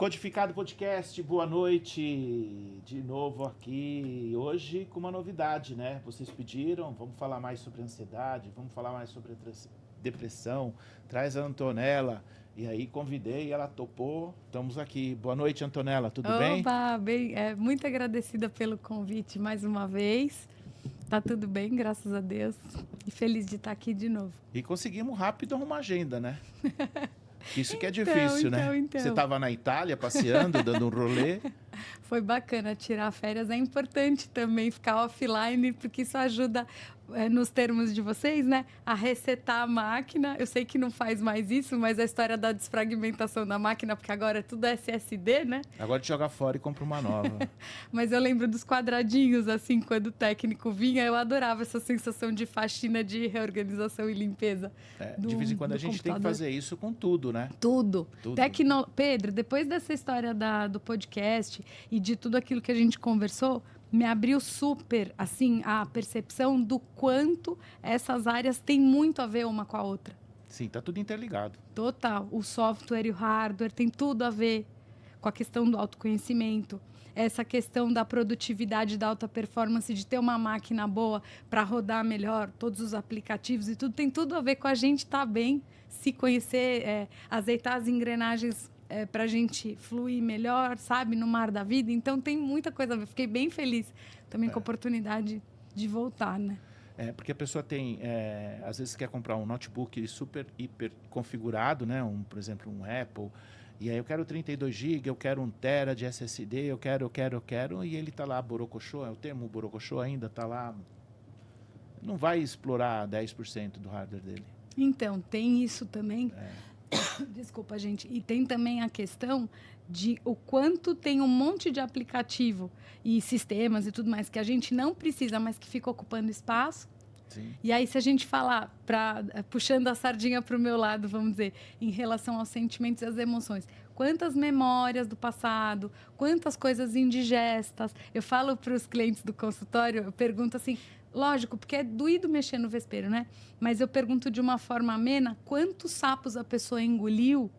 Codificado Podcast, boa noite, de novo aqui, hoje com uma novidade, né? Vocês pediram, vamos falar mais sobre ansiedade, vamos falar mais sobre depressão, traz a Antonella, e aí convidei, ela topou, estamos aqui. Boa noite, Antonella, tudo bem? Oba, bem, muito agradecida pelo convite mais uma vez, tá tudo bem, graças a Deus, e feliz de estar aqui de novo. E conseguimos rápido arrumar agenda, né? Isso que é difícil, né? Você estava na Itália passeando, dando um rolê. Foi bacana tirar férias. É importante também ficar offline, porque isso ajuda, nos termos de vocês, né? A resetar a máquina. Eu sei que não faz mais isso, mas a história da desfragmentação da máquina, porque agora é tudo SSD, né? Agora te joga fora e compra uma nova. Mas eu lembro dos quadradinhos, assim, quando o técnico vinha, eu adorava essa sensação de faxina, de reorganização e limpeza. De vez em quando a gente tem que fazer isso com tudo, né? Tudo. Pedro, depois dessa história do podcast e de tudo aquilo que a gente conversou, me abriu super, assim, a percepção do quanto essas áreas têm muito a ver uma com a outra. Sim, tá tudo interligado. Total. O software e o hardware tem tudo a ver com a questão do autoconhecimento. Essa questão da produtividade, da alta performance, de ter uma máquina boa para rodar melhor, todos os aplicativos e tudo, tem tudo a ver com a gente estar bem, se conhecer, azeitar as engrenagens para a gente fluir melhor, sabe, no mar da vida. Então, tem muita coisa a ver. Fiquei bem feliz também com a oportunidade de voltar, né? Porque a pessoa tem, às vezes quer comprar um notebook super, hiper configurado, né? Por exemplo, um Apple. E aí eu quero 32 GB, eu quero 1 TB de SSD, eu quero, e ele está lá, borocochô, é o termo borocochô ainda, está lá, não vai explorar 10% do hardware dele. Então, tem isso também, desculpa, gente, e tem também a questão de o quanto tem um monte de aplicativo e sistemas e tudo mais que a gente não precisa, mas que fica ocupando espaço. Sim. E aí, se a gente falar, puxando a sardinha para o meu lado, vamos dizer, em relação aos sentimentos e às emoções, quantas memórias do passado, quantas coisas indigestas. Eu falo para os clientes do consultório, eu pergunto assim, lógico, porque é doído mexer no vespeiro, né? Mas eu pergunto de uma forma amena, quantos sapos a pessoa engoliu,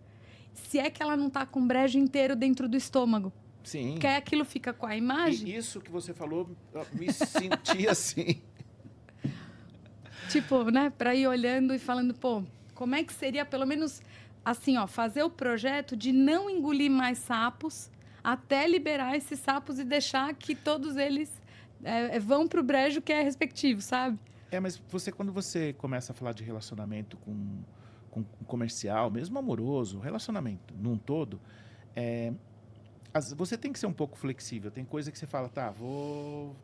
se é que ela não está com um brejo inteiro dentro do estômago. Sim. Porque aí aquilo fica com a imagem. E isso que você falou, eu me senti assim... Tipo, né, para ir olhando e falando, pô, como é que seria, pelo menos, assim, ó, fazer o projeto de não engolir mais sapos até liberar esses sapos e deixar que todos eles vão para o brejo que é respectivo, sabe? Mas quando você começa a falar de relacionamento com comercial, mesmo amoroso, relacionamento num todo, você tem que ser um pouco flexível. Tem coisa que você fala, tá, vou,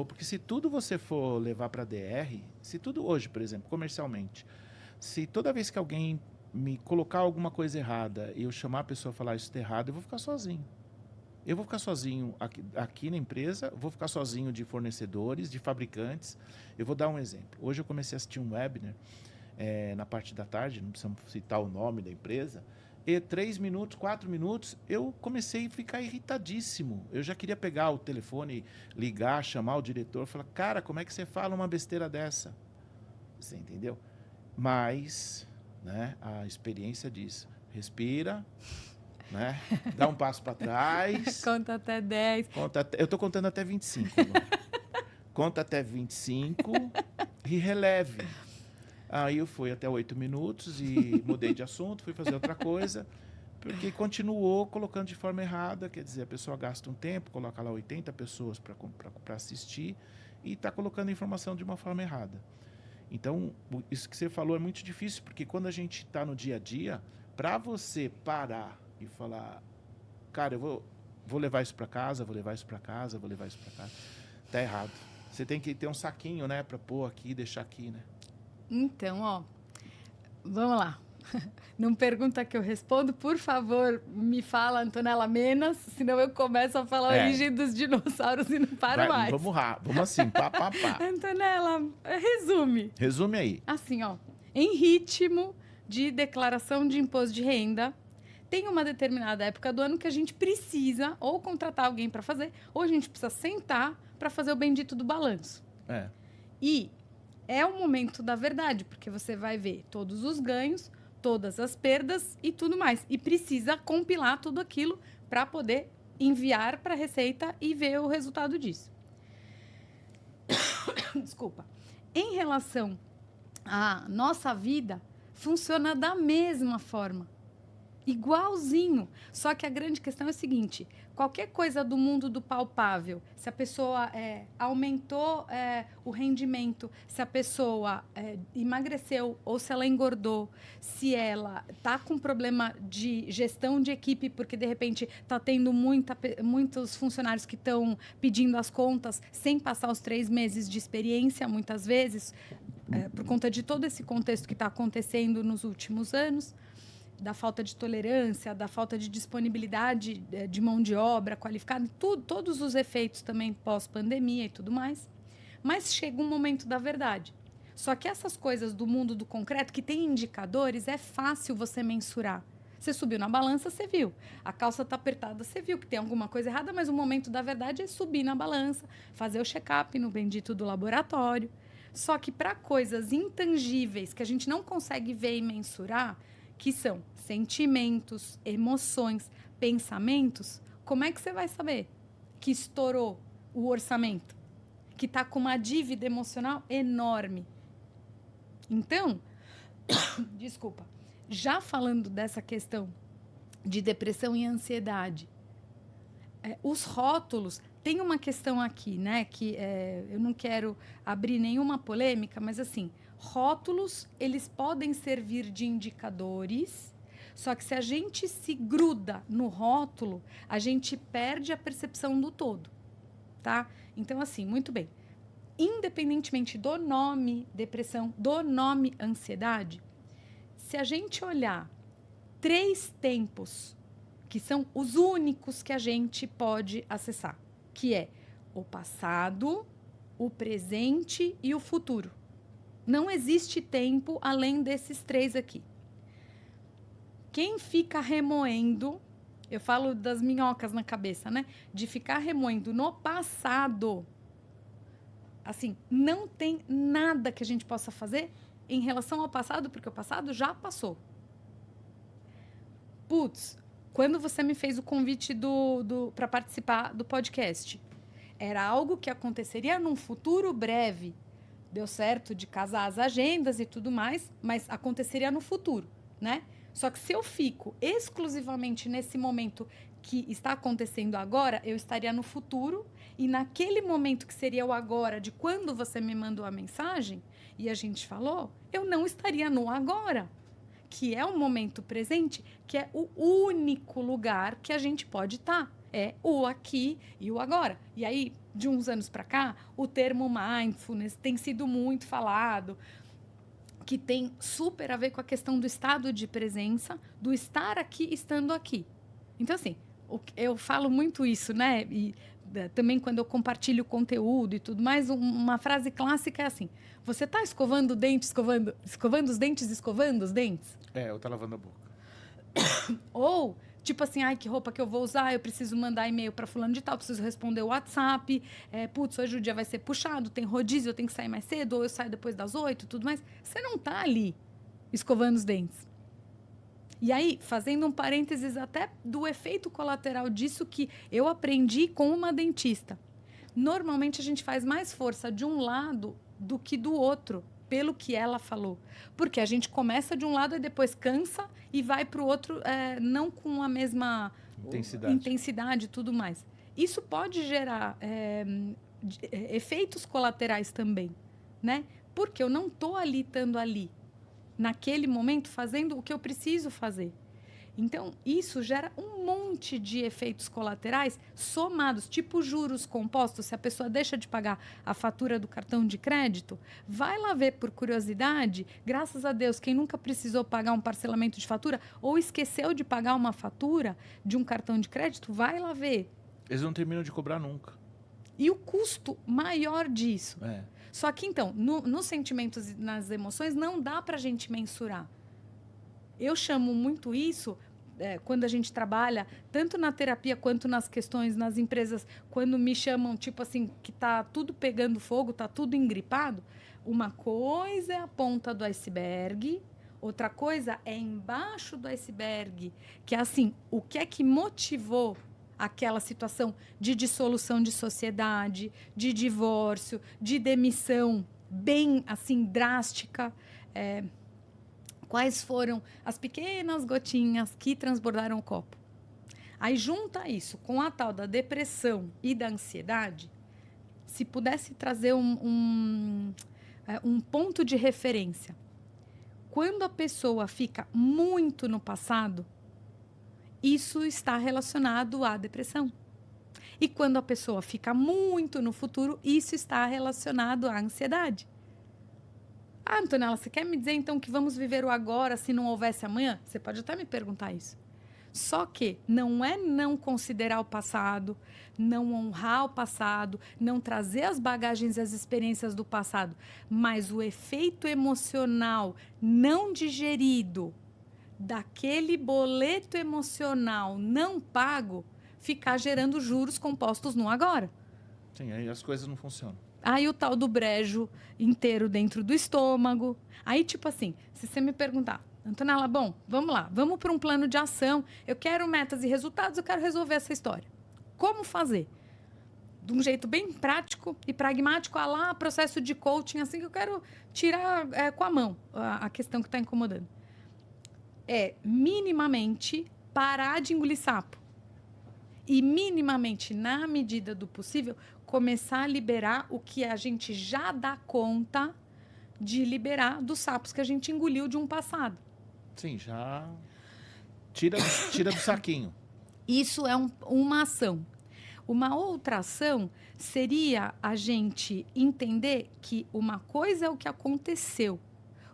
porque se tudo você for levar para DR, se tudo hoje, por exemplo, comercialmente, se toda vez que alguém me colocar alguma coisa errada e eu chamar a pessoa a falar isso está errado, eu vou ficar sozinho. Eu vou ficar sozinho aqui na empresa, vou ficar sozinho de fornecedores, de fabricantes. Eu vou dar um exemplo. Hoje eu comecei a assistir um webinar na parte da tarde, não precisamos citar o nome da empresa, e 3 minutos, 4 minutos, eu comecei a ficar irritadíssimo. Eu já queria pegar o telefone, ligar, chamar o diretor, falar, cara, como é que você fala uma besteira dessa? Você entendeu? Mas, né, a experiência diz, respira, né, dá um passo para trás. Conta até 10. Eu estou contando até 25. Conta até 25 e releve. Aí eu fui até 8 minutos e mudei de assunto, fui fazer outra coisa, porque continuou colocando de forma errada, quer dizer, a pessoa gasta um tempo, coloca lá 80 pessoas para assistir e está colocando a informação de uma forma errada. Então, isso que você falou é muito difícil, porque quando a gente está no dia a dia, para você parar e falar, cara, eu vou levar isso para casa, vou levar isso para casa, vou levar isso para casa, tá errado. Você tem que ter um saquinho, né, para pôr aqui e deixar aqui, né? Então, ó, vamos lá. Não pergunta que eu respondo, por favor, me fala, Antonella, menos, senão eu começo a falar a origem dos dinossauros e não paro mais. Vamos assim, pá. Antonella, resume. Resume aí. Assim, ó, em ritmo de declaração de imposto de renda, tem uma determinada época do ano que a gente precisa ou contratar alguém para fazer, ou a gente precisa sentar para fazer o bendito do balanço. E é o momento da verdade, porque você vai ver todos os ganhos, todas as perdas e tudo mais. E precisa compilar tudo aquilo para poder enviar para a Receita e ver o resultado disso. Desculpa. Em relação à nossa vida, funciona da mesma forma. Igualzinho. Só que a grande questão é o seguinte: qualquer coisa do mundo do palpável, se a pessoa aumentou o rendimento, se a pessoa emagreceu ou se ela engordou, se ela está com problema de gestão de equipe, porque de repente está tendo muitos funcionários que estão pedindo as contas sem passar os 3 meses de experiência, muitas vezes, por conta de todo esse contexto que está acontecendo nos últimos anos, da falta de tolerância, da falta de disponibilidade de mão de obra qualificada, todos os efeitos também pós-pandemia e tudo mais. Mas chega um momento da verdade. Só que essas coisas do mundo do concreto, que tem indicadores, é fácil você mensurar. Você subiu na balança, você viu. A calça está apertada, você viu que tem alguma coisa errada, mas o momento da verdade é subir na balança, fazer o check-up no bendito do laboratório. Só que para coisas intangíveis que a gente não consegue ver e mensurar, que são sentimentos, emoções, pensamentos, como é que você vai saber que estourou o orçamento? Que está com uma dívida emocional enorme. Então, desculpa, já falando dessa questão de depressão e ansiedade, os rótulos, tem uma questão aqui, né, que eu não quero abrir nenhuma polêmica, mas assim, rótulos, eles podem servir de indicadores, só que se a gente se gruda no rótulo, a gente perde a percepção do todo, tá? Então, assim, muito bem. Independentemente do nome depressão, do nome ansiedade, se a gente olhar 3 tempos, que são os únicos que a gente pode acessar, que é o passado, o presente e o futuro. Não existe tempo além desses 3 aqui. Quem fica remoendo, eu falo das minhocas na cabeça, né? De ficar remoendo no passado, assim, não tem nada que a gente possa fazer em relação ao passado, porque o passado já passou. Putz, quando você me fez o convite para participar do podcast, era algo que aconteceria num futuro breve. Deu certo de casar as agendas e tudo mais, mas aconteceria no futuro, né? Só que se eu fico exclusivamente nesse momento que está acontecendo agora, eu estaria no futuro, e naquele momento que seria o agora, de quando você me mandou a mensagem e a gente falou, eu não estaria no agora, que é o momento presente, que é o único lugar que a gente pode estar. É o aqui e o agora. E aí, de uns anos para cá, o termo mindfulness tem sido muito falado, que tem super a ver com a questão do estado de presença, do estar aqui, estando aqui. Então, assim, eu falo muito isso, né? E também quando eu compartilho conteúdo e tudo mais, uma frase clássica é assim: você está escovando o dente, escovando os dentes, escovando os dentes? Eu tô lavando a boca. Ou, tipo assim, ai, que roupa que eu vou usar, eu preciso mandar e-mail para fulano de tal, preciso responder o WhatsApp, putz, hoje o dia vai ser puxado, tem rodízio, eu tenho que sair mais cedo, ou eu saio depois das 8, tudo mais. Você não tá ali escovando os dentes. E aí, fazendo um parênteses até do efeito colateral disso que eu aprendi com uma dentista. Normalmente a gente faz mais força de um lado do que do outro, pelo que ela falou. Porque a gente começa de um lado e depois cansa e vai para o outro não com a mesma intensidade e tudo mais. Isso pode gerar efeitos colaterais também, né? Porque eu não estou ali, estando ali, naquele momento, fazendo o que eu preciso fazer. Então, isso gera um monte de efeitos colaterais somados, tipo juros compostos. Se a pessoa deixa de pagar a fatura do cartão de crédito, vai lá ver por curiosidade. Graças a Deus, quem nunca precisou pagar um parcelamento de fatura ou esqueceu de pagar uma fatura de um cartão de crédito, vai lá ver. Eles não terminam de cobrar nunca. E o custo maior disso. Só que, então, nos sentimentos e nas emoções, não dá para a gente mensurar. Eu chamo muito isso, quando a gente trabalha, tanto na terapia quanto nas questões, nas empresas, quando me chamam, tipo assim, que tá tudo pegando fogo, tá tudo engripado. Uma coisa é a ponta do iceberg, Outra coisa é embaixo do iceberg, que é assim, o que é que motivou aquela situação de dissolução de sociedade, de divórcio, de demissão bem assim drástica. Quais foram as pequenas gotinhas que transbordaram o copo? Aí junta isso com a tal da depressão e da ansiedade, se pudesse trazer um ponto de referência. Quando a pessoa fica muito no passado, isso está relacionado à depressão. E quando a pessoa fica muito no futuro, isso está relacionado à ansiedade. Ah, Antonella, você quer me dizer então que vamos viver o agora se não houvesse amanhã? Você pode até me perguntar isso. Só que não é não considerar o passado, não honrar o passado, não trazer as bagagens e as experiências do passado, mas o efeito emocional não digerido daquele boleto emocional não pago ficar gerando juros compostos no agora. Sim, aí as coisas não funcionam. Aí o tal do brejo inteiro dentro do estômago. Aí, tipo assim, se você me perguntar, Antonella, bom, vamos lá, vamos para um plano de ação. Eu quero metas e resultados, eu quero resolver essa história. Como fazer? De um jeito bem prático e pragmático, lá processo de coaching, assim que eu quero tirar com a mão a questão que está incomodando. Minimamente parar de engolir sapo. E minimamente, na medida do possível, começar a liberar o que a gente já dá conta de liberar dos sapos que a gente engoliu de um passado. Sim, já tira do saquinho. Isso é uma ação. Uma outra ação seria a gente entender que uma coisa é o que aconteceu,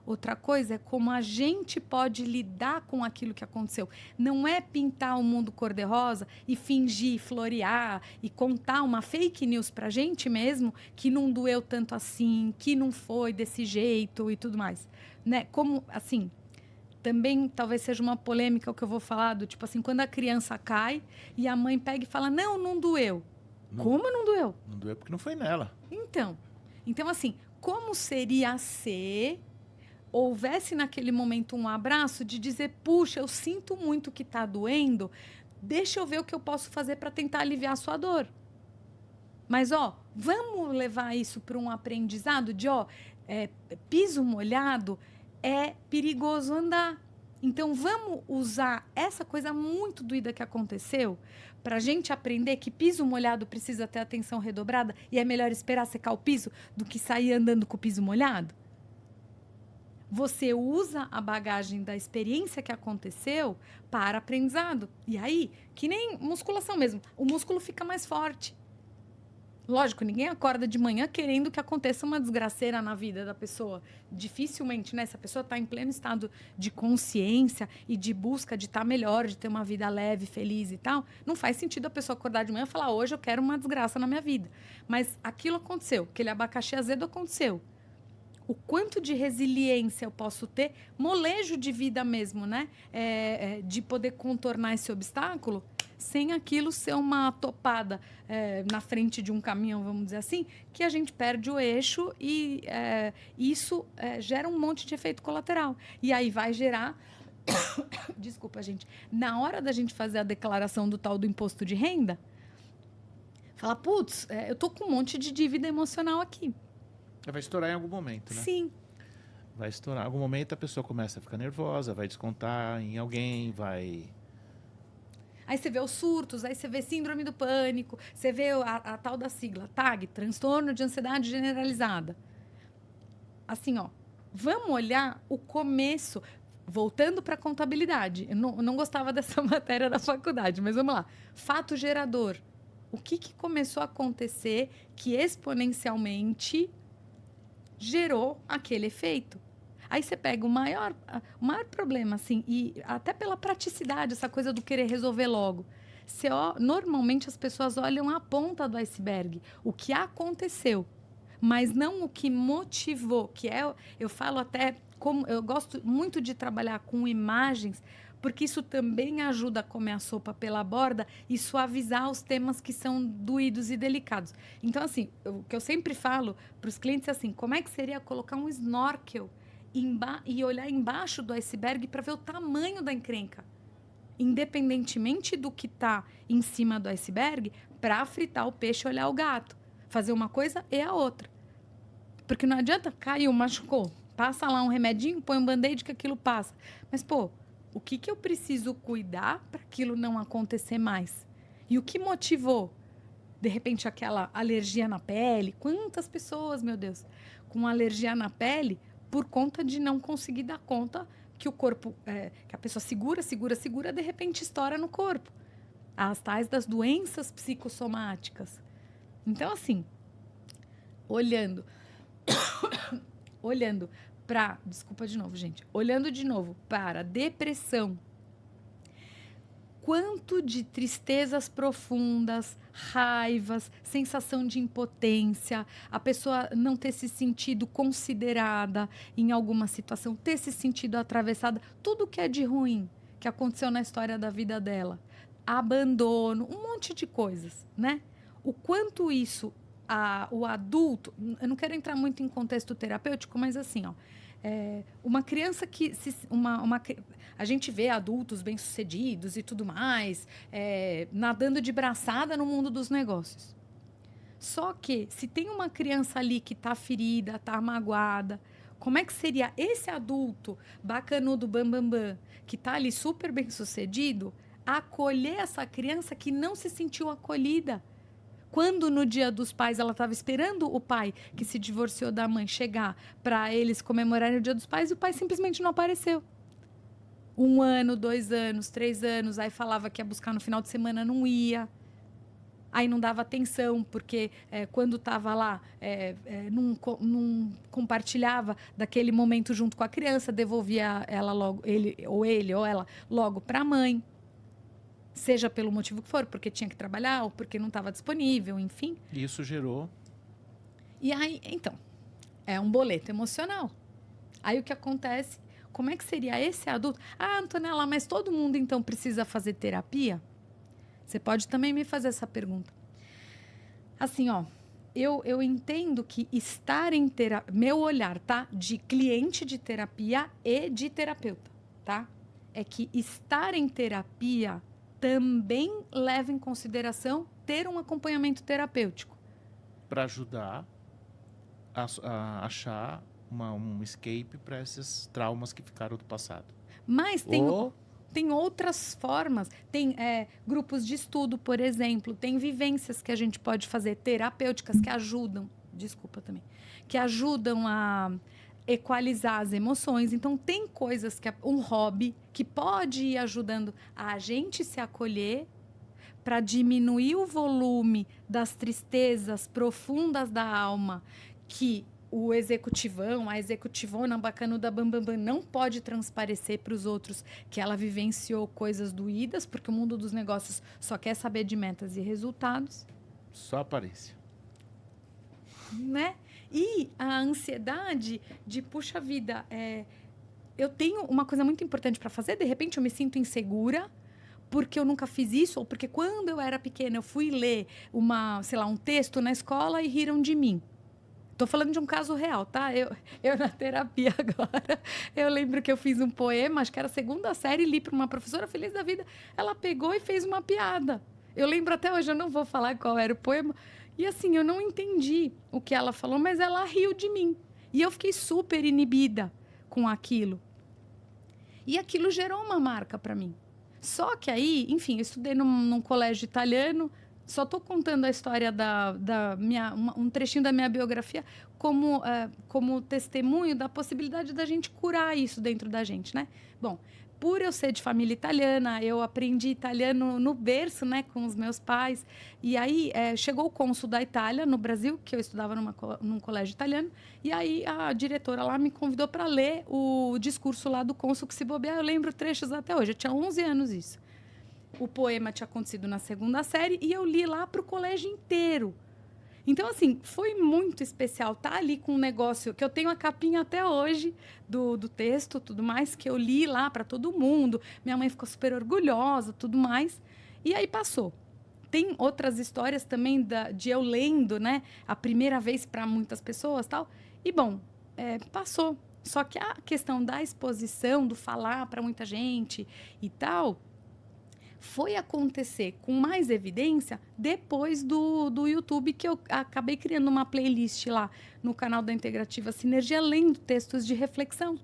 outra coisa é como a gente pode lidar com aquilo que aconteceu. Não é pintar o mundo cor-de-rosa e fingir, florear e contar uma fake news pra gente mesmo que não doeu tanto assim, que não foi desse jeito e tudo mais. Né? Como, assim, também talvez seja uma polêmica o que eu vou falar, do tipo assim, quando a criança cai e a mãe pega e fala, não doeu. Como não doeu? Não doeu porque não foi nela. Então assim, como seria se houvesse naquele momento um abraço de dizer, puxa, eu sinto muito que está doendo, deixa eu ver o que eu posso fazer para tentar aliviar a sua dor. Mas, vamos levar isso para um aprendizado de, piso molhado é perigoso andar. Então, vamos usar essa coisa muito doída que aconteceu para a gente aprender que piso molhado precisa ter atenção redobrada e é melhor esperar secar o piso do que sair andando com o piso molhado? Você usa a bagagem da experiência que aconteceu para aprendizado. E aí, que nem musculação mesmo, o músculo fica mais forte. Lógico, ninguém acorda de manhã querendo que aconteça uma desgraceira na vida da pessoa. Dificilmente, né? Se a pessoa está em pleno estado de consciência e de busca de estar melhor, de ter uma vida leve, feliz e tal, não faz sentido a pessoa acordar de manhã e falar, hoje eu quero uma desgraça na minha vida. Mas aquilo aconteceu, aquele abacaxi azedo aconteceu. O quanto de resiliência eu posso ter, molejo de vida mesmo, né? De poder contornar esse obstáculo, sem aquilo ser uma topada na frente de um caminhão, vamos dizer assim, que a gente perde o eixo e isso gera um monte de efeito colateral. E aí vai gerar... Desculpa, gente. Na hora da gente fazer a declaração do tal do imposto de renda, falar, putz, eu tô com um monte de dívida emocional aqui. Vai estourar em algum momento, né? Sim. Vai estourar. Em algum momento a pessoa começa a ficar nervosa, vai descontar em alguém, vai... Aí você vê os surtos, aí você vê síndrome do pânico, você vê a tal da sigla, TAG, transtorno de ansiedade generalizada. Assim, vamos olhar o começo, voltando para a contabilidade. Eu não gostava dessa matéria da faculdade, mas vamos lá. Fato gerador. O que começou a acontecer que exponencialmente gerou aquele efeito? Aí você pega o maior problema, assim, e até pela praticidade, essa coisa do querer resolver logo. Normalmente as pessoas olham a ponta do iceberg, o que aconteceu, mas não o que motivou, eu falo até, como eu gosto muito de trabalhar com imagens, porque isso também ajuda a comer a sopa pela borda e suavizar os temas que são doídos e delicados. Então, assim, o que eu sempre falo para os clientes é assim, como é que seria colocar um snorkel e olhar embaixo do iceberg para ver o tamanho da encrenca. Independentemente do que está em cima do iceberg, para fritar o peixe e olhar o gato. Fazer uma coisa e a outra. Porque não adianta, caiu, machucou. Passa lá um remedinho, põe um band-aid que aquilo passa. Mas, pô, o que eu preciso cuidar para aquilo não acontecer mais? E o que motivou? De repente, aquela alergia na pele. Quantas pessoas, meu Deus, com alergia na pele por conta de não conseguir dar conta que o corpo, que a pessoa segura, de repente estoura no corpo. As tais das doenças psicossomáticas. Então, assim, olhando para, desculpa de novo, gente, olhando de novo para depressão, quanto de tristezas profundas, raivas, sensação de impotência, a pessoa não ter se sentido considerada em alguma situação, ter se sentido atravessada, tudo que é de ruim que aconteceu na história da vida dela, abandono, um monte de coisas, né? O quanto isso, o adulto, eu não quero entrar muito em contexto terapêutico, mas assim, ó, uma criança que a gente vê adultos bem-sucedidos e tudo mais, nadando de braçada no mundo dos negócios. Só que, se tem uma criança ali que está ferida, está magoada, como é que seria esse adulto bacanudo, bambambam, que está ali super bem-sucedido, acolher essa criança que não se sentiu acolhida? Quando no Dia dos Pais ela estava esperando o pai que se divorciou da mãe chegar para eles comemorarem o Dia dos Pais, e o pai simplesmente não apareceu. 1 ano, 2 anos, 3 anos, aí falava que ia buscar no final de semana, não ia. Aí não dava atenção, porque quando estava lá, não compartilhava daquele momento junto com a criança, devolvia ela logo, ele ou ela logo para a mãe. Seja pelo motivo que for, porque tinha que trabalhar ou porque não estava disponível, enfim. Isso gerou... E aí, então, é um boleto emocional. Aí o que acontece? Como é que seria esse adulto? Ah, Antonella, mas todo mundo então precisa fazer terapia? Você pode também me fazer essa pergunta. Assim, ó, eu entendo que estar em terapia, meu olhar, tá? De cliente de terapia e de terapeuta, tá? É que estar em terapia também leva em consideração ter um acompanhamento terapêutico. Para ajudar a achar um escape para esses traumas que ficaram do passado. Mas tem outras formas. Tem grupos de estudo, por exemplo. Tem vivências que a gente pode fazer, terapêuticas, que ajudam. Desculpa também. Que ajudam a equalizar as emoções. Então, tem coisas que um hobby que pode ir ajudando a gente se acolher para diminuir o volume das tristezas profundas da alma que o executivão, a executivona bacanuda bambambam não pode transparecer para os outros que ela vivenciou coisas doídas, porque o mundo dos negócios só quer saber de metas e resultados. Só aparência. Né? E a ansiedade de, puxa vida, eu tenho uma coisa muito importante para fazer, de repente eu me sinto insegura, porque eu nunca fiz isso, ou porque quando eu era pequena eu fui ler um texto na escola e riram de mim. Estou falando de um caso real, tá? Eu na terapia agora, eu lembro que eu fiz um poema, acho que era a 2ª série, li para uma professora feliz da vida. Ela pegou e fez uma piada. Eu lembro até hoje, eu não vou falar qual era o poema. E assim, eu não entendi o que ela falou, mas ela riu de mim. E eu fiquei super inibida com aquilo. E aquilo gerou uma marca para mim. Só que aí, enfim, eu estudei num colégio italiano. Só estou contando a história um trechinho da minha biografia como testemunho da possibilidade da gente curar isso dentro da gente, né? Bom, por eu ser de família italiana, eu aprendi italiano no berço, né, com os meus pais. E aí chegou o cônsul da Itália no Brasil, que eu estudava num colégio italiano. E aí a diretora lá me convidou para ler o discurso lá do cônsul, que se bobear, eu lembro trechos até hoje. Eu tinha 11 anos isso. O poema tinha acontecido na 2ª série e eu li lá para o colégio inteiro. Então, assim, foi muito especial estar ali com um negócio que eu tenho a capinha até hoje do texto, tudo mais, que eu li lá para todo mundo. Minha mãe ficou super orgulhosa, tudo mais. E aí passou. Tem outras histórias também de eu lendo, né? A primeira vez para muitas pessoas, tal. E, bom, passou. Só que a questão da exposição, do falar para muita gente e tal, foi acontecer com mais evidência depois do YouTube, que eu acabei criando uma playlist lá no canal da Integrativa Sinergia, lendo textos de reflexão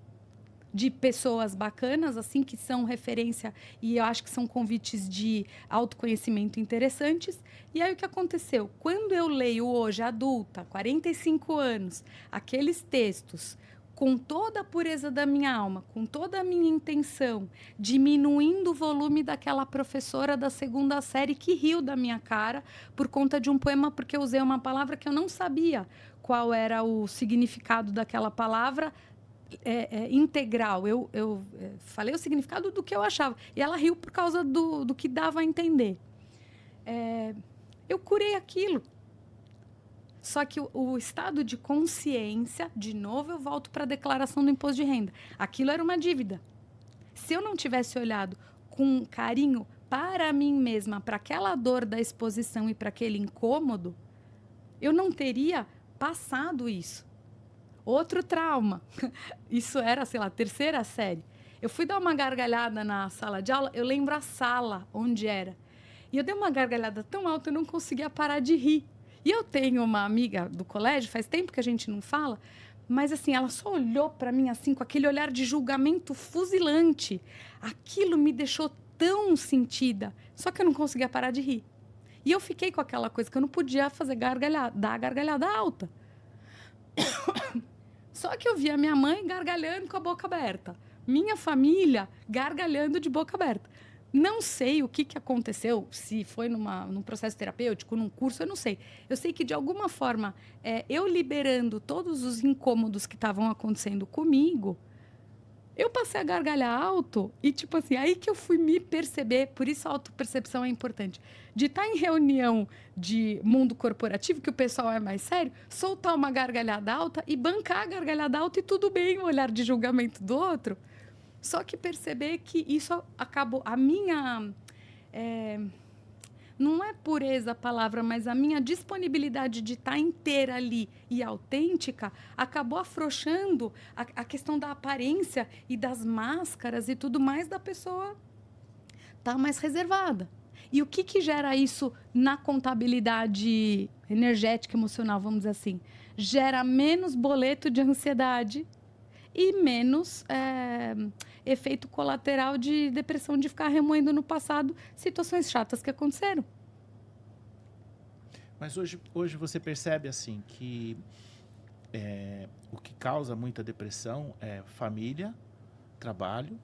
de pessoas bacanas, assim, que são referência e eu acho que são convites de autoconhecimento interessantes. E aí o que aconteceu? Quando eu leio hoje, adulta, 45 anos, aqueles textos com toda a pureza da minha alma, com toda a minha intenção, diminuindo o volume daquela professora da segunda série que riu da minha cara por conta de um poema, porque eu usei uma palavra que eu não sabia qual era o significado daquela palavra, integral. Eu falei o significado do que eu achava. E ela riu por causa do que dava a entender. Eu curei aquilo. Só que o estado de consciência, de novo eu volto para a declaração do imposto de renda. Aquilo era uma dívida. Se eu não tivesse olhado com carinho para mim mesma, para aquela dor da exposição e para aquele incômodo, eu não teria passado isso. Outro trauma. Isso era, sei lá, terceira série. Eu fui dar uma gargalhada na sala de aula, eu lembro a sala onde era. E eu dei uma gargalhada tão alta, eu não conseguia parar de rir. E eu tenho uma amiga do colégio, faz tempo que a gente não fala, mas assim, ela só olhou para mim assim, com aquele olhar de julgamento fuzilante. Aquilo me deixou tão sentida, só que eu não conseguia parar de rir. E eu fiquei com aquela coisa que eu não podia fazer gargalhada, dar gargalhada alta. Só que eu via minha mãe gargalhando com a boca aberta. Minha família gargalhando de boca aberta. Não sei o que aconteceu, se foi num processo terapêutico, num curso, eu não sei. Eu sei que, de alguma forma, eu liberando todos os incômodos que estavam acontecendo comigo, eu passei a gargalhar alto e, tipo assim, aí que eu fui me perceber, por isso a autopercepção é importante, de estar em reunião de mundo corporativo, que o pessoal é mais sério, soltar uma gargalhada alta e bancar a gargalhada alta e tudo bem o olhar de julgamento do outro. Só que perceber que isso acabou, a minha... não é pureza a palavra, mas a minha disponibilidade de estar inteira ali e autêntica acabou afrouxando a questão da aparência e das máscaras e tudo mais da pessoa estar mais reservada. E o que gera isso na contabilidade energética, emocional, vamos dizer assim? Gera menos boleto de ansiedade e menos efeito colateral de depressão, de ficar remoendo no passado situações chatas que aconteceram. Mas hoje você percebe assim que o que causa muita depressão é família, trabalho,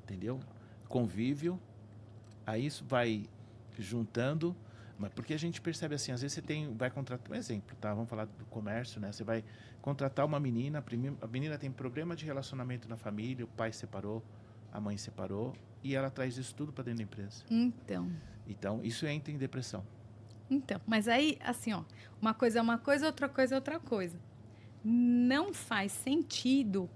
entendeu? Convívio, aí isso vai juntando, mas porque a gente percebe assim, às vezes você vai contratar, um exemplo, tá? Vamos falar do comércio, né? Você vai contratar uma menina, a menina tem problema de relacionamento na família, o pai separou, a mãe separou, e ela traz isso tudo para dentro da empresa. Então, isso entra em depressão. Então, mas aí, assim, ó, uma coisa é uma coisa, outra coisa é outra coisa. Não faz sentido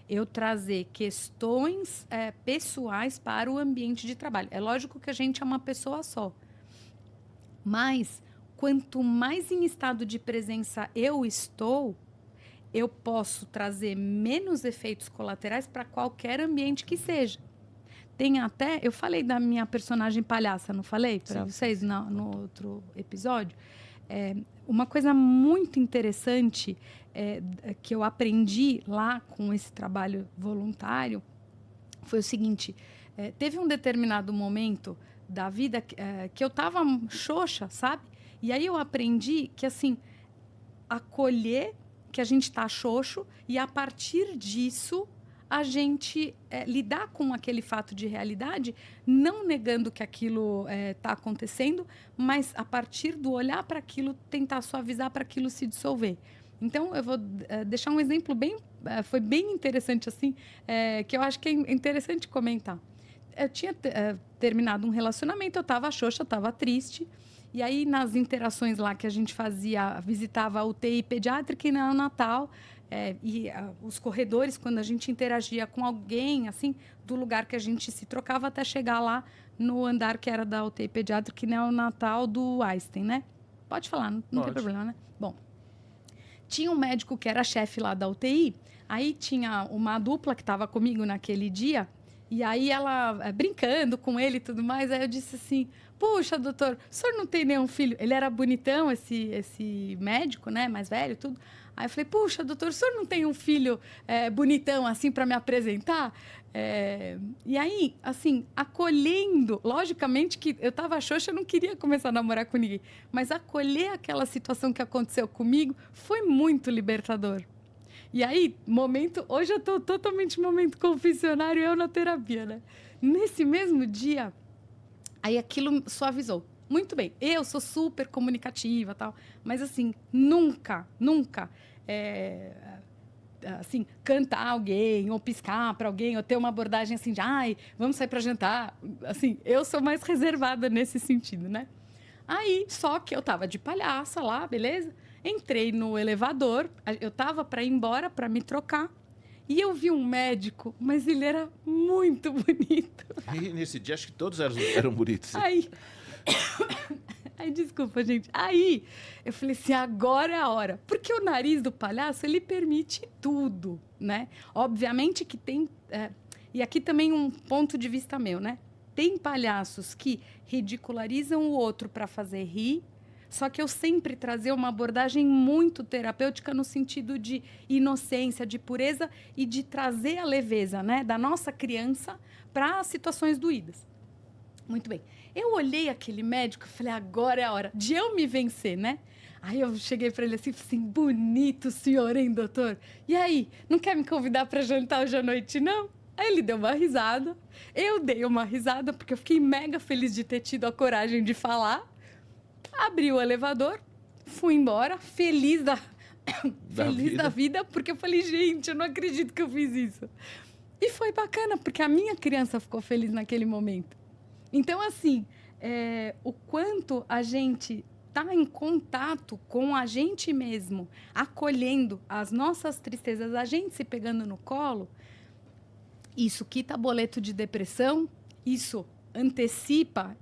eu trazer questões pessoais para o ambiente de trabalho. É lógico que a gente é uma pessoa só. Mas, quanto mais em estado de presença eu estou, eu posso trazer menos efeitos colaterais para qualquer ambiente que seja. Tem até... Eu falei da minha personagem palhaça, não falei para vocês no outro episódio? Uma coisa muito interessante que eu aprendi lá com esse trabalho voluntário foi o seguinte. Teve um determinado momento da vida que eu estava xoxa, sabe? E aí eu aprendi que, assim, acolher que a gente está xoxo e, a partir disso, a gente lidar com aquele fato de realidade, não negando que aquilo está acontecendo, mas, a partir do olhar para aquilo, tentar suavizar para aquilo se dissolver. Então, eu vou deixar um exemplo foi bem interessante, assim, que eu acho que é interessante comentar. Eu tinha terminado um relacionamento, eu estava xoxa, eu estava triste. E aí, nas interações lá que a gente fazia, visitava a UTI pediátrica e neonatal, os corredores, quando a gente interagia com alguém, assim, do lugar que a gente se trocava até chegar lá no andar que era da UTI pediátrica e neonatal do Einstein, né? Pode falar, não tem problema, né? Bom, Tinha um médico que era chefe lá da UTI, aí tinha uma dupla que estava comigo naquele dia, e aí ela, brincando com ele e tudo mais, aí eu disse assim, puxa, doutor, o senhor não tem nenhum filho? Ele era bonitão, esse médico, né, mais velho, tudo. Aí eu falei, puxa, doutor, o senhor não tem um filho bonitão assim para me apresentar? E aí, assim, acolhendo, logicamente que eu tava xoxa, eu não queria começar a namorar com ninguém, mas acolher aquela situação que aconteceu comigo foi muito libertador. E aí, hoje eu tô totalmente momento confessionário, eu na terapia, né? Nesse mesmo dia, aí aquilo suavizou. Muito bem, eu sou super comunicativa e tal, mas assim, nunca, assim, cantar alguém, ou piscar para alguém, ou ter uma abordagem assim de, ai, vamos sair para jantar. Assim, eu sou mais reservada nesse sentido, né? Aí, só que eu tava de palhaça lá, beleza? Entrei no elevador, eu tava para ir embora, para me trocar, e eu vi um médico, mas ele era muito bonito. E nesse dia, acho que todos eram bonitos. Aí, desculpa, gente. Aí, eu falei assim, agora é a hora. Porque o nariz do palhaço, ele permite tudo, né? Obviamente que tem... e aqui também um ponto de vista meu, né? Tem palhaços que ridicularizam o outro para fazer rir, só que eu sempre trazer uma abordagem muito terapêutica no sentido de inocência, de pureza e de trazer a leveza, né? Da nossa criança para situações doídas. Muito bem. Eu olhei aquele médico e falei, agora é a hora de eu me vencer, né? Aí eu cheguei para ele assim, bonito senhor, hein, doutor? E aí, não quer me convidar para jantar hoje à noite, não? Aí ele deu uma risada, eu dei uma risada, porque eu fiquei mega feliz de ter tido a coragem de falar. Abri o elevador, fui embora, feliz da vida, porque eu falei, gente, eu não acredito que eu fiz isso. E foi bacana, porque a minha criança ficou feliz naquele momento. Então, assim, o quanto a gente está em contato com a gente mesmo, acolhendo as nossas tristezas, a gente se pegando no colo, isso quita boleto de depressão, isso antecipa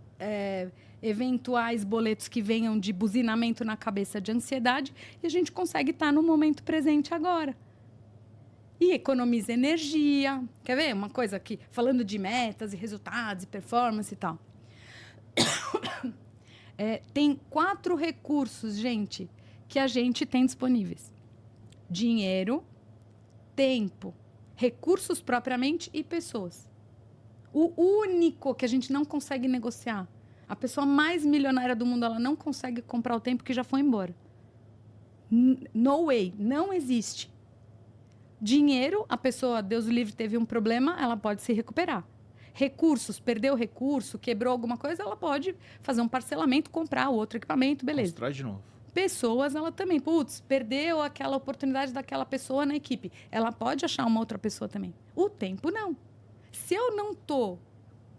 eventuais boletos que venham de buzinamento na cabeça de ansiedade e a gente consegue estar no momento presente agora. E economiza energia. Quer ver uma coisa aqui? Falando de metas e resultados e performance e tal. Tem 4 recursos, gente, que a gente tem disponíveis. Dinheiro, tempo, recursos propriamente e pessoas. O único que a gente não consegue negociar. A pessoa mais milionária do mundo, ela não consegue comprar o tempo que já foi embora. No way, não existe. Dinheiro, a pessoa, Deus o livre, teve um problema, ela pode se recuperar. Recursos, perdeu o recurso, quebrou alguma coisa, ela pode fazer um parcelamento, comprar outro equipamento, beleza. Constrói de novo. Pessoas, ela também, perdeu aquela oportunidade daquela pessoa na equipe. Ela pode achar uma outra pessoa também. O tempo, não. Se eu não estou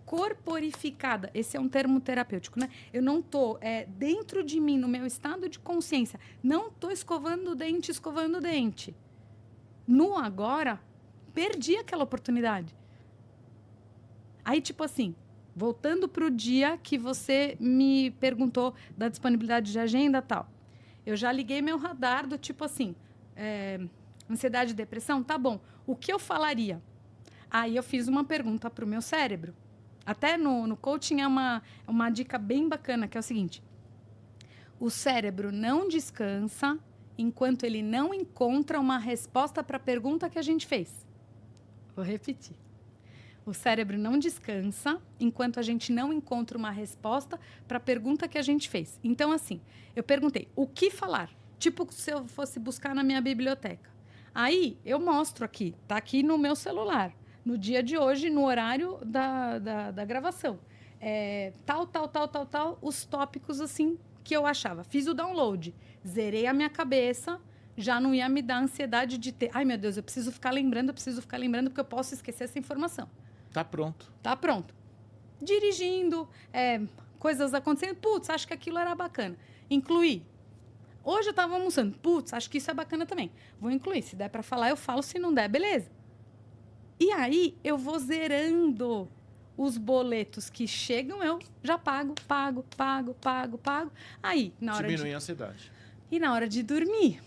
corporificada, esse é um termo terapêutico, né? Eu não estou dentro de mim, no meu estado de consciência, não estou escovando o dente. No agora, perdi aquela oportunidade. Aí, tipo assim, voltando para o dia que você me perguntou da disponibilidade de agenda e tal. Eu já liguei meu radar do tipo assim, ansiedade e depressão, tá bom. O que eu falaria? Aí eu fiz uma pergunta para o meu cérebro. Até no coaching é uma dica bem bacana, que é o seguinte. O cérebro não descansa enquanto ele não encontra uma resposta para a pergunta que a gente fez. Vou repetir. O cérebro não descansa enquanto a gente não encontra uma resposta para a pergunta que a gente fez. Então, assim, eu perguntei, o que falar? Tipo, se eu fosse buscar na minha biblioteca. Aí, eu mostro aqui, tá aqui no meu celular, no dia de hoje, no horário da gravação. Tal, os tópicos, assim, que eu achava. Fiz o download, zerei a minha cabeça, já não ia me dar ansiedade de ter... Ai, meu Deus, eu preciso ficar lembrando, porque eu posso esquecer essa informação. Tá pronto. Tá pronto. Dirigindo, coisas acontecendo. Putz, acho que aquilo era bacana. Incluir. Hoje eu estava almoçando. Putz, acho que isso é bacana também. Vou incluir. Se der para falar, eu falo. Se não der, beleza. E aí, eu vou zerando os boletos que chegam, eu já pago. Aí, na hora diminui a ansiedade. E na hora de dormir,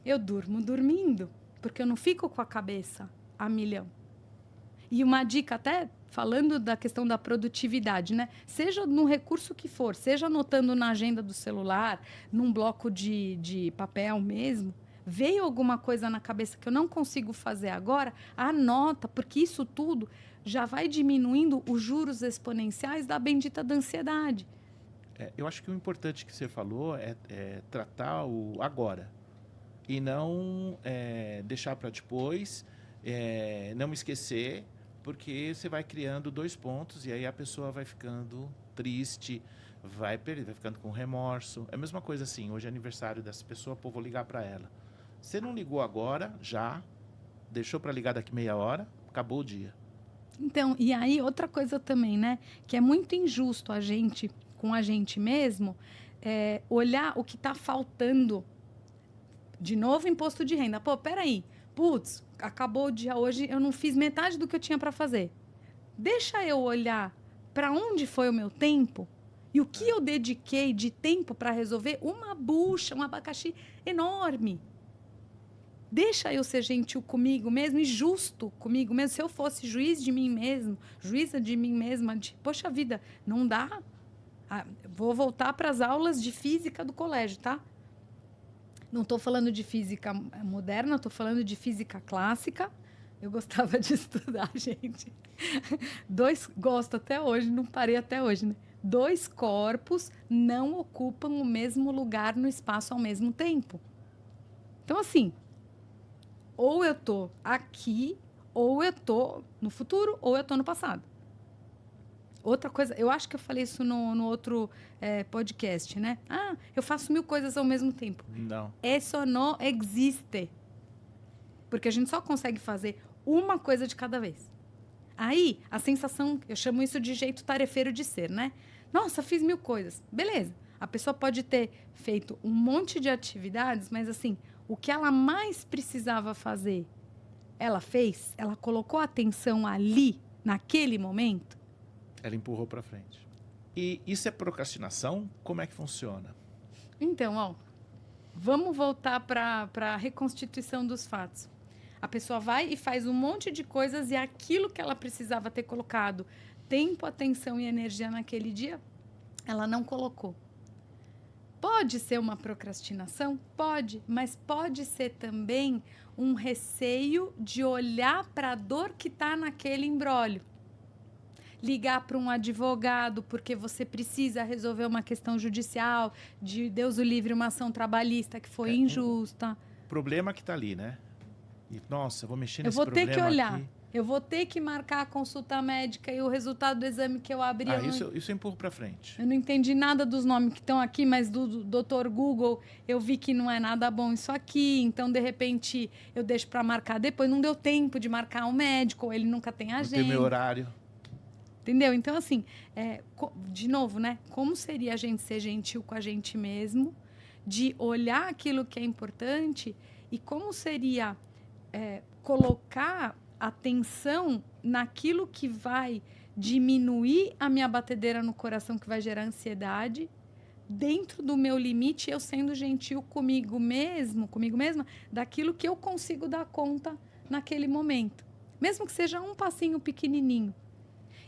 eu durmo dormindo, porque eu não fico com a cabeça a milhão. E uma dica até falando da questão da produtividade, né? Seja no recurso que for, seja anotando na agenda do celular, num bloco de papel mesmo, veio alguma coisa na cabeça que eu não consigo fazer agora, anota, porque isso tudo já vai diminuindo os juros exponenciais da bendita da ansiedade. Eu acho que o importante que você falou é tratar o agora e não deixar para depois, não esquecer, porque você vai criando 2 pontos e aí a pessoa vai ficando triste, vai ficando com remorso. É a mesma coisa assim, hoje é aniversário dessa pessoa, pô, vou ligar para ela. Você não ligou agora, já, deixou para ligar daqui meia hora, acabou o dia. Então, e aí outra coisa também, né? Que é muito injusto a gente, com a gente mesmo, olhar o que está faltando. De novo, imposto de renda. Pô, peraí. Putz, acabou o dia hoje, eu não fiz metade do que eu tinha para fazer. Deixa eu olhar para onde foi o meu tempo e o que eu dediquei de tempo para resolver uma bucha, um abacaxi enorme. Deixa eu ser gentil comigo mesmo e justo comigo mesmo. Se eu fosse juiz de mim mesmo, juíza de mim mesma, poxa vida, não dá. Vou voltar para as aulas de física do colégio, tá? Não estou falando de física moderna, estou falando de física clássica. Eu gostava de estudar, gente. Gosto até hoje, não parei até hoje, né? 2 corpos não ocupam o mesmo lugar no espaço ao mesmo tempo. Então, assim, ou eu estou aqui, ou eu estou no futuro, ou eu estou no passado. Outra coisa, eu acho que eu falei isso no outro podcast, né? Eu faço 1000 coisas ao mesmo tempo. Não. Isso não existe. Porque a gente só consegue fazer uma coisa de cada vez. Aí, a sensação, eu chamo isso de jeito tarefeiro de ser, né? Nossa, fiz 1000 coisas. Beleza. A pessoa pode ter feito um monte de atividades, mas assim, o que ela mais precisava fazer, ela fez, ela colocou a atenção ali, naquele momento. Ela empurrou para frente. E isso é procrastinação? Como é que funciona? Então, vamos voltar para a reconstituição dos fatos. A pessoa vai e faz um monte de coisas e aquilo que ela precisava ter colocado tempo, atenção e energia naquele dia, ela não colocou. Pode ser uma procrastinação? Pode, mas pode ser também um receio de olhar para a dor que está naquele imbróglio. Ligar para um advogado porque você precisa resolver uma questão judicial, de Deus o livre, uma ação trabalhista que foi injusta. Problema que está ali, né? E, nossa, eu vou mexer nesse problema aqui. Eu vou ter que olhar. Aqui. Eu vou ter que marcar a consulta médica e o resultado do exame que eu abri. Isso eu empurro para frente. Eu não entendi nada dos nomes que estão aqui, mas do Dr. Google eu vi que não é nada bom isso aqui. Então, de repente, eu deixo para marcar depois. Não deu tempo de marcar um médico, ou ele nunca tem agenda. Não tem meu horário. Entendeu? Então, assim, de novo, né? Como seria a gente ser gentil com a gente mesmo, de olhar aquilo que é importante e como seria colocar atenção naquilo que vai diminuir a minha batedeira no coração, que vai gerar ansiedade, dentro do meu limite, eu sendo gentil comigo mesma, daquilo que eu consigo dar conta naquele momento. Mesmo que seja um passinho pequenininho.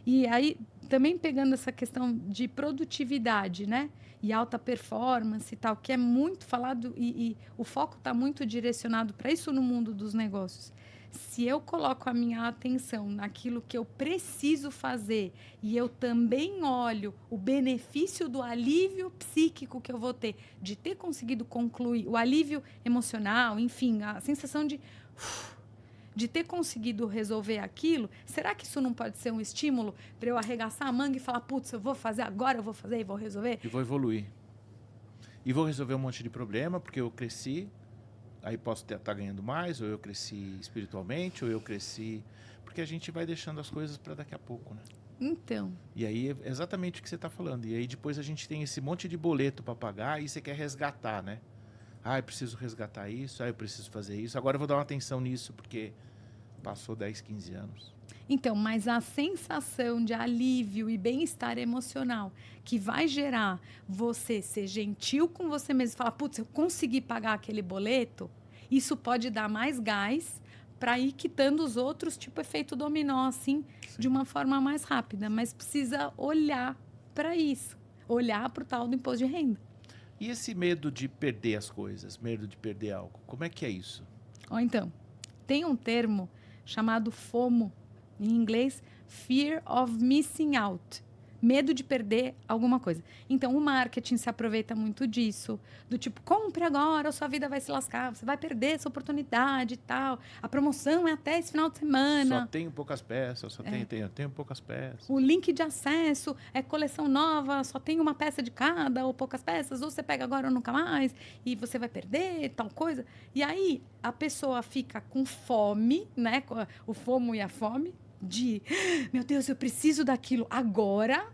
E aí, também pegando essa questão de produtividade, né? E alta performance e tal, que é muito falado e o foco está muito direcionado para isso no mundo dos negócios. Se eu coloco a minha atenção naquilo que eu preciso fazer e eu também olho o benefício do alívio psíquico que eu vou ter, de ter conseguido concluir, o alívio emocional, enfim, a sensação de ter conseguido resolver aquilo, será que isso não pode ser um estímulo para eu arregaçar a manga e falar, putz, eu vou fazer agora, eu vou fazer e vou resolver? E vou evoluir. E vou resolver um monte de problema, porque eu cresci, aí posso estar ganhando mais, ou eu cresci espiritualmente, ou eu cresci... Porque a gente vai deixando as coisas para daqui a pouco, né? Então. E aí é exatamente o que você está falando. E aí depois a gente tem esse monte de boleto para pagar e você quer resgatar, né? Eu preciso resgatar isso, eu preciso fazer isso. Agora eu vou dar uma atenção nisso, porque passou 10, 15 anos. Então, mas a sensação de alívio e bem-estar emocional que vai gerar você ser gentil com você mesmo e falar, putz, eu consegui pagar aquele boleto, Isso pode dar mais gás para ir quitando os outros, tipo efeito dominó, assim, de uma forma mais rápida. Mas precisa olhar para isso, olhar para o tal do imposto de renda. E esse medo de perder as coisas, medo de perder algo, como é que é isso? Ou então, tem um termo chamado FOMO, em inglês, Fear of Missing Out. Medo de perder alguma coisa. Então, o marketing se aproveita muito disso. Do tipo, compre agora ou sua vida vai se lascar. Você vai perder essa oportunidade e tal. A promoção é até esse final de semana. Só tenho poucas peças, tenho poucas peças. O link de acesso é coleção nova, só tem uma peça de cada ou poucas peças. Ou você pega agora ou nunca mais e você vai perder tal coisa. E aí, a pessoa fica com fome, né? O FOMO e a fome. De, meu Deus, eu preciso daquilo agora,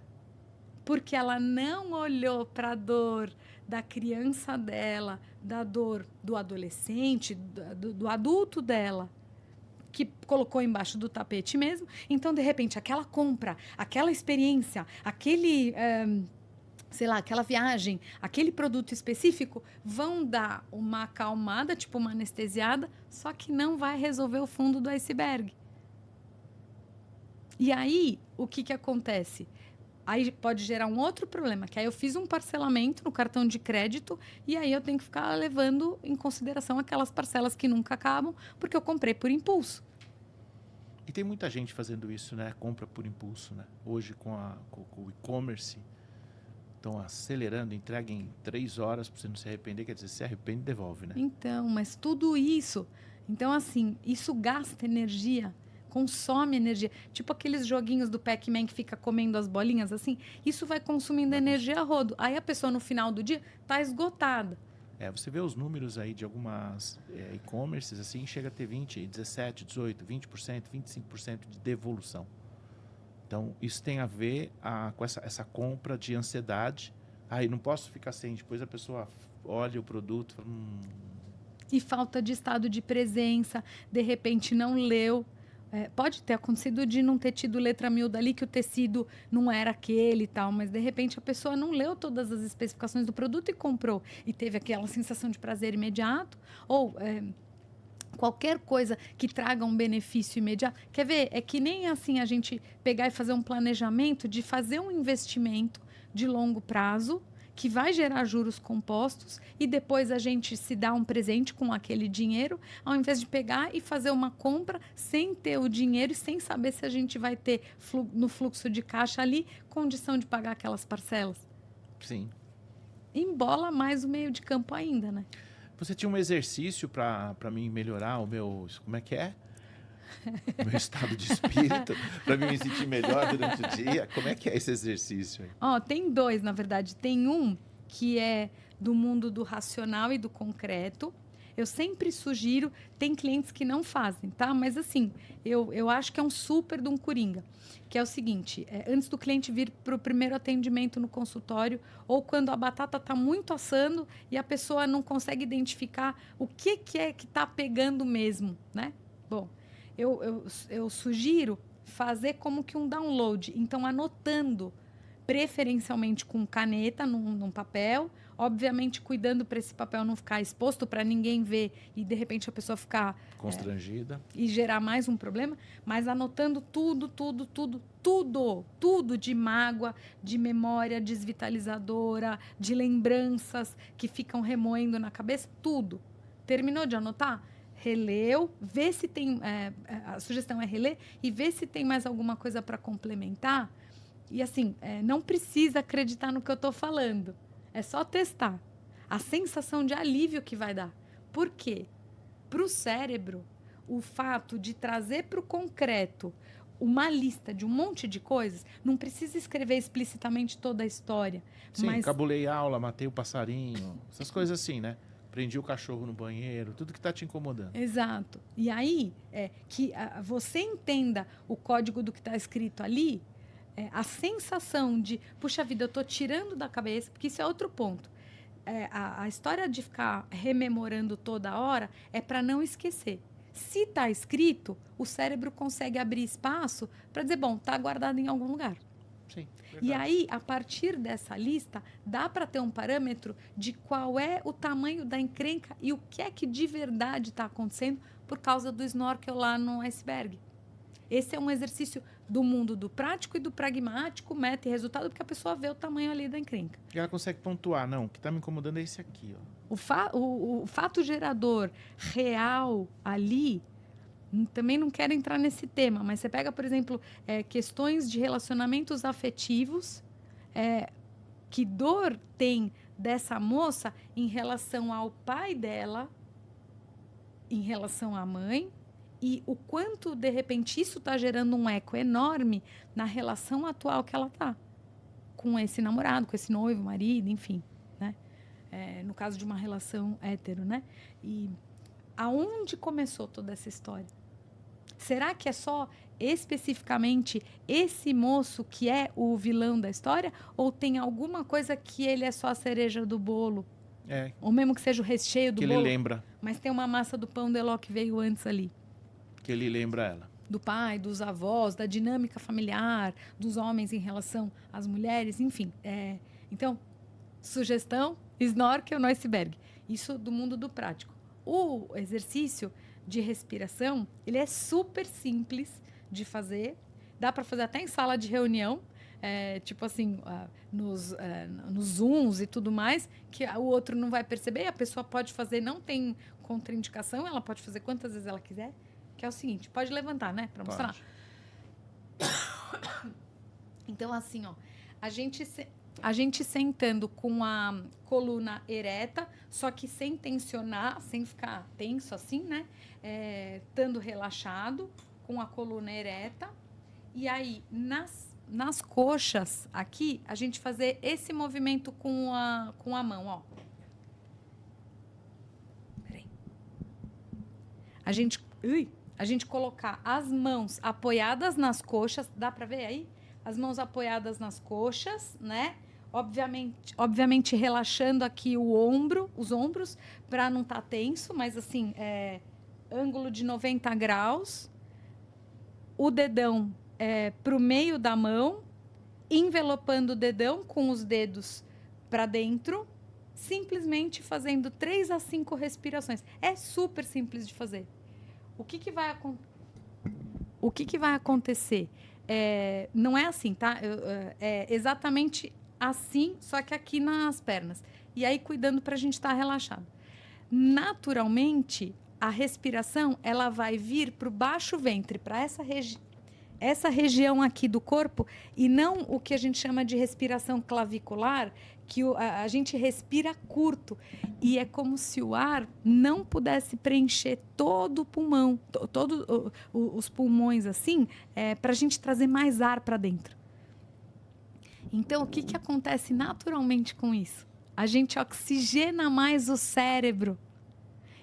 porque ela não olhou para a dor da criança dela, da dor do adolescente, do adulto dela, que colocou embaixo do tapete mesmo. Então, de repente, aquela compra, aquela experiência, aquele, sei lá, aquela viagem, aquele produto específico, vão dar uma acalmada, tipo uma anestesiada, só que não vai resolver o fundo do iceberg. E aí, o que acontece? Aí pode gerar um outro problema, que aí eu fiz um parcelamento no cartão de crédito e aí eu tenho que ficar levando em consideração aquelas parcelas que nunca acabam, porque eu comprei por impulso. E tem muita gente fazendo isso, né? Compra por impulso, né? Hoje com o e-commerce, estão acelerando, entrega em 3 horas para você não se arrepender, quer dizer, se arrepende e devolve, né? Então, mas tudo isso, então assim, isso gasta energia, consome energia. Tipo aqueles joguinhos do Pac-Man que fica comendo as bolinhas, assim. Isso vai consumindo energia a rodo. Aí a pessoa, no final do dia, tá esgotada. Você vê os números aí de algumas e-commerces, assim, chega a ter 20, 17, 18, 20%, 25% de devolução. Então, isso tem a ver com essa compra de ansiedade. Aí, não posso ficar sem. Depois a pessoa olha o produto e fala... E falta de estado de presença. De repente, não leu. Pode ter acontecido de não ter tido letra miúda ali, que o tecido não era aquele e tal, mas de repente a pessoa não leu todas as especificações do produto e comprou. E teve aquela sensação de prazer imediato. Ou qualquer coisa que traga um benefício imediato. Quer ver? É que nem assim a gente pegar e fazer um planejamento de fazer um investimento de longo prazo que vai gerar juros compostos e depois a gente se dá um presente com aquele dinheiro, ao invés de pegar e fazer uma compra sem ter o dinheiro e sem saber se a gente vai ter no fluxo de caixa ali condição de pagar aquelas parcelas. Sim. Embola mais o meio de campo ainda, né? Você tinha um exercício para mim melhorar o meu... Como é que é? O meu estado de espírito, para mim me sentir melhor durante o dia. Como é que é esse exercício aí? Tem 2, na verdade. Tem um que é do mundo do racional e do concreto. Eu sempre sugiro, tem clientes que não fazem, tá? Mas assim, eu acho que é um super de um coringa. Que é o seguinte, antes do cliente vir para o primeiro atendimento no consultório, ou quando a batata está muito assando e a pessoa não consegue identificar o que é que está pegando mesmo, né? Bom, eu sugiro fazer como que um download. Então, anotando, preferencialmente com caneta, num papel. Obviamente, cuidando para esse papel não ficar exposto, para ninguém ver e, de repente, a pessoa ficar... constrangida. E gerar mais um problema. Mas anotando tudo de mágoa, de memória desvitalizadora, de lembranças que ficam remoendo na cabeça, tudo. Terminou de anotar? Releu, vê se tem... a sugestão é reler e ver se tem mais alguma coisa para complementar. E assim, não precisa acreditar no que eu estou falando. É só testar. A sensação de alívio que vai dar. Por quê? Para o cérebro, o fato de trazer para o concreto uma lista de um monte de coisas, não precisa escrever explicitamente toda a história. Sim, mas... cabulei aula, matei o passarinho, essas coisas assim, né? Prendi o cachorro no banheiro, tudo que está te incomodando. Exato. E aí, você entenda o código do que está escrito ali, a sensação de, puxa vida, eu estou tirando da cabeça, porque isso é outro ponto. A história de ficar rememorando toda hora é para não esquecer. Se está escrito, o cérebro consegue abrir espaço para dizer, bom, está guardado em algum lugar. Sim, E verdade. aí, a partir dessa lista, dá para ter um parâmetro de qual é o tamanho da encrenca e o que é que de verdade está acontecendo por causa do snorkel lá no iceberg. Esse é um exercício do mundo do prático e do pragmático, meta e resultado, porque a pessoa vê o tamanho ali da encrenca. E ela consegue pontuar, não, o que está me incomodando é esse aqui, ó. O fato gerador real ali, também não quero entrar nesse tema, mas você pega, por exemplo, questões de relacionamentos afetivos, que dor tem dessa moça em relação ao pai dela, em relação à mãe, e o quanto, de repente, isso está gerando um eco enorme na relação atual que ela está com esse namorado, com esse noivo, marido, enfim, né? No caso de uma relação hétero, né? E aonde começou toda essa história? Será que é só especificamente esse moço que é o vilão da história? Ou tem alguma coisa que ele é só a cereja do bolo? Ou mesmo que seja o recheio do que bolo? ele lembra. Mas tem uma massa do pão de ló que veio antes ali. Que ele lembra ela. Do pai, dos avós, da dinâmica familiar, dos homens em relação às mulheres, enfim. Então, sugestão, snorkel no iceberg. Isso do mundo do prático. O exercício de respiração, ele é super simples de fazer. Dá para fazer até em sala de reunião, tipo assim, nos Zooms e tudo mais, que o outro não vai perceber. A pessoa pode fazer, não tem contraindicação, ela pode fazer quantas vezes ela quiser. Que é o seguinte, pode levantar, né? Para mostrar. Então, assim, ó, a gente sentando com a coluna ereta, só que sem tensionar, sem ficar tenso assim, né? Estando relaxado, com a coluna ereta. E aí, nas coxas aqui, a gente fazer esse movimento com a mão, ó. Peraí. A gente colocar as mãos apoiadas nas coxas, dá para ver aí? As mãos apoiadas nas coxas, né? Obviamente relaxando aqui os ombros, para não estar tenso, mas assim, ângulo de 90 graus. O dedão para o meio da mão, envelopando o dedão com os dedos para dentro, simplesmente fazendo 3 a 5 respirações. É super simples de fazer. O que vai acontecer? Não é assim, tá? É exatamente assim, só que aqui nas pernas. E aí, cuidando para a gente estar relaxado. Naturalmente, a respiração ela vai vir para o baixo ventre, para essa região aqui do corpo, e não o que a gente chama de respiração clavicular, que a gente respira curto. E é como se o ar não pudesse preencher todo o pulmão, todos os pulmões assim, para a gente trazer mais ar para dentro. Então, o que acontece naturalmente com isso? A gente oxigena mais o cérebro.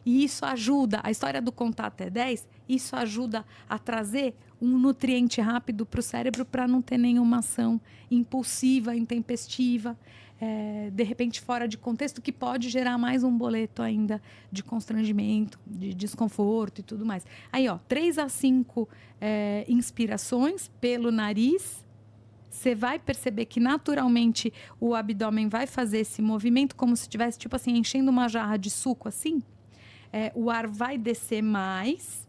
E isso ajuda, a história do contar até 10, isso ajuda a trazer um nutriente rápido para o cérebro para não ter nenhuma ação impulsiva, intempestiva, de repente fora de contexto, que pode gerar mais um boleto ainda de constrangimento, de desconforto e tudo mais. Aí, ó, 3 a 5 inspirações pelo nariz. Você vai perceber que naturalmente o abdômen vai fazer esse movimento como se estivesse, tipo assim, enchendo uma jarra de suco assim. O ar vai descer mais,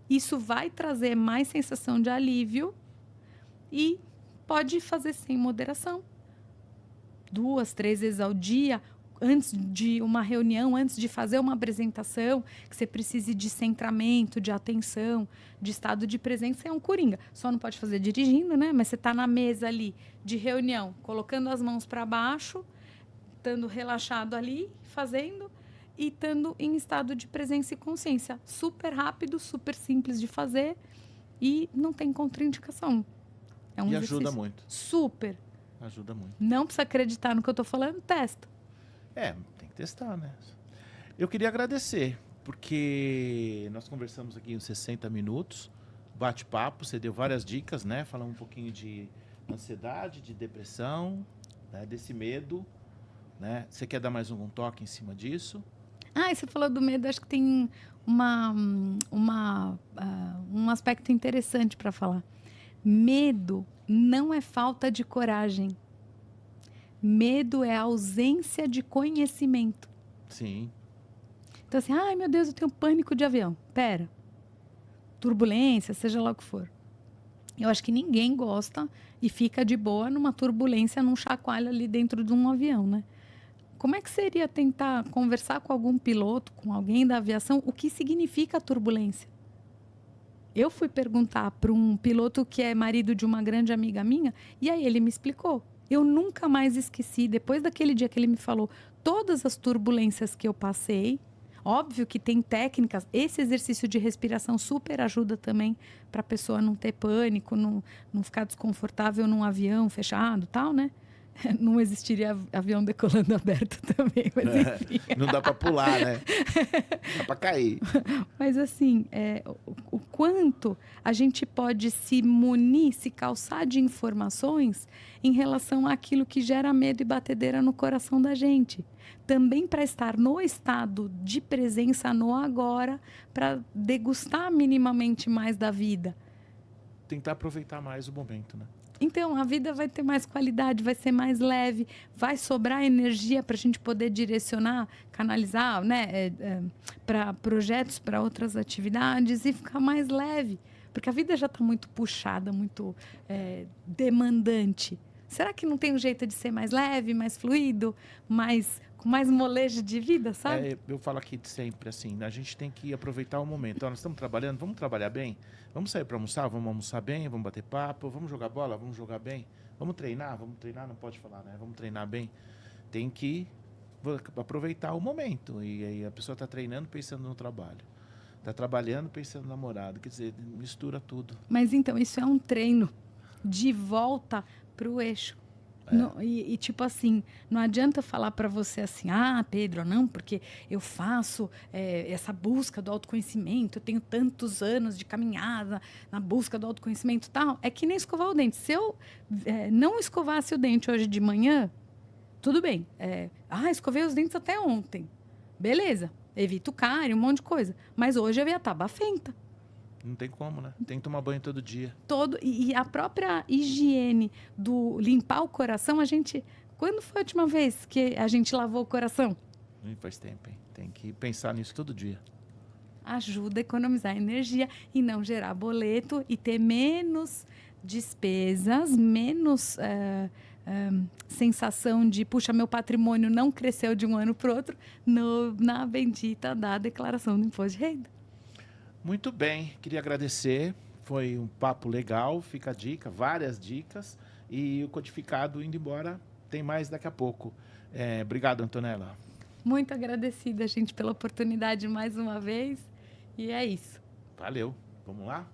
isso vai trazer mais sensação de alívio e pode fazer sem moderação. 2, 3 vezes ao dia, antes de uma reunião, antes de fazer uma apresentação, que você precise de centramento, de atenção, de estado de presença, é um coringa. Só não pode fazer dirigindo, né? Mas você está na mesa ali de reunião, colocando as mãos para baixo, estando relaxado ali, fazendo, e estando em estado de presença e consciência. Super rápido, super simples de fazer e não tem contraindicação. É um e exercício ajuda muito. Super. Ajuda muito. Não precisa acreditar no que eu estou falando, testa. Tem que testar, né? Eu queria agradecer, porque nós conversamos aqui uns 60 minutos, bate-papo, você deu várias dicas, né? Falamos um pouquinho de ansiedade, de depressão, né? Desse medo, né? Você quer dar mais um toque em cima disso? E você falou do medo, acho que tem um aspecto interessante para falar. Medo não é falta de coragem. Medo é ausência de conhecimento. Sim. Então assim, ai meu Deus, eu tenho pânico de avião. Pera, turbulência, seja lá o que for. Eu acho que ninguém gosta e fica de boa numa turbulência, num chacoalho ali dentro de um avião, né? Como é que seria tentar conversar com algum piloto, com alguém da aviação, o que significa a turbulência? Eu fui perguntar para um piloto que é marido de uma grande amiga minha, e aí ele me explicou. Eu nunca mais esqueci, depois daquele dia que ele me falou, todas as turbulências que eu passei. Óbvio que tem técnicas, esse exercício de respiração super ajuda também para a pessoa não ter pânico, não ficar desconfortável num avião fechado e tal, né? Não existiria avião decolando aberto também, mas enfim. Não dá para pular, né? Dá para cair. Mas assim, o quanto a gente pode se munir, se calçar de informações em relação àquilo que gera medo e batedeira no coração da gente. Também para estar no estado de presença no agora, para degustar minimamente mais da vida. Tentar aproveitar mais o momento, né? Então, a vida vai ter mais qualidade, vai ser mais leve, vai sobrar energia para a gente poder direcionar, canalizar, né, para projetos, para outras atividades e ficar mais leve. Porque a vida já está muito puxada, muito demandante. Será que não tem um jeito de ser mais leve, mais fluido, com mais molejo de vida, sabe? Eu falo aqui sempre assim, a gente tem que aproveitar o momento. Nós estamos trabalhando, vamos trabalhar bem? Vamos sair para almoçar? Vamos almoçar bem? Vamos bater papo? Vamos jogar bola? Vamos jogar bem? Vamos treinar? Vamos treinar? Não pode falar, né? Vamos treinar bem? Tem que aproveitar o momento. E aí a pessoa está treinando pensando no trabalho. Está trabalhando pensando no namorado. Quer dizer, mistura tudo. Mas então, isso é um treino de volta para o eixo. E tipo assim, não adianta falar para você assim, ah, Pedro, não, porque eu faço essa busca do autoconhecimento, eu tenho tantos anos de caminhada na busca do autoconhecimento e tal. É que nem escovar o dente. Se eu não escovasse o dente hoje de manhã, tudo bem. Escovei os dentes até ontem. Beleza, evito cárie, um monte de coisa. Mas hoje eu ia estar bafenta. Não tem como, né? Tem que tomar banho todo dia. E a própria higiene do limpar o coração, quando foi a última vez que a gente lavou o coração? Faz tempo, hein? Tem que pensar nisso todo dia. Ajuda a economizar energia e não gerar boleto e ter menos despesas, menos sensação de, puxa, meu patrimônio não cresceu de um ano para o outro, na bendita da declaração do imposto de renda. Muito bem, queria agradecer, foi um papo legal, fica a dica, várias dicas, e o codificado indo embora, tem mais daqui a pouco. Obrigado, Antonella. Muito agradecida, gente, pela oportunidade mais uma vez, e é isso. Valeu, vamos lá?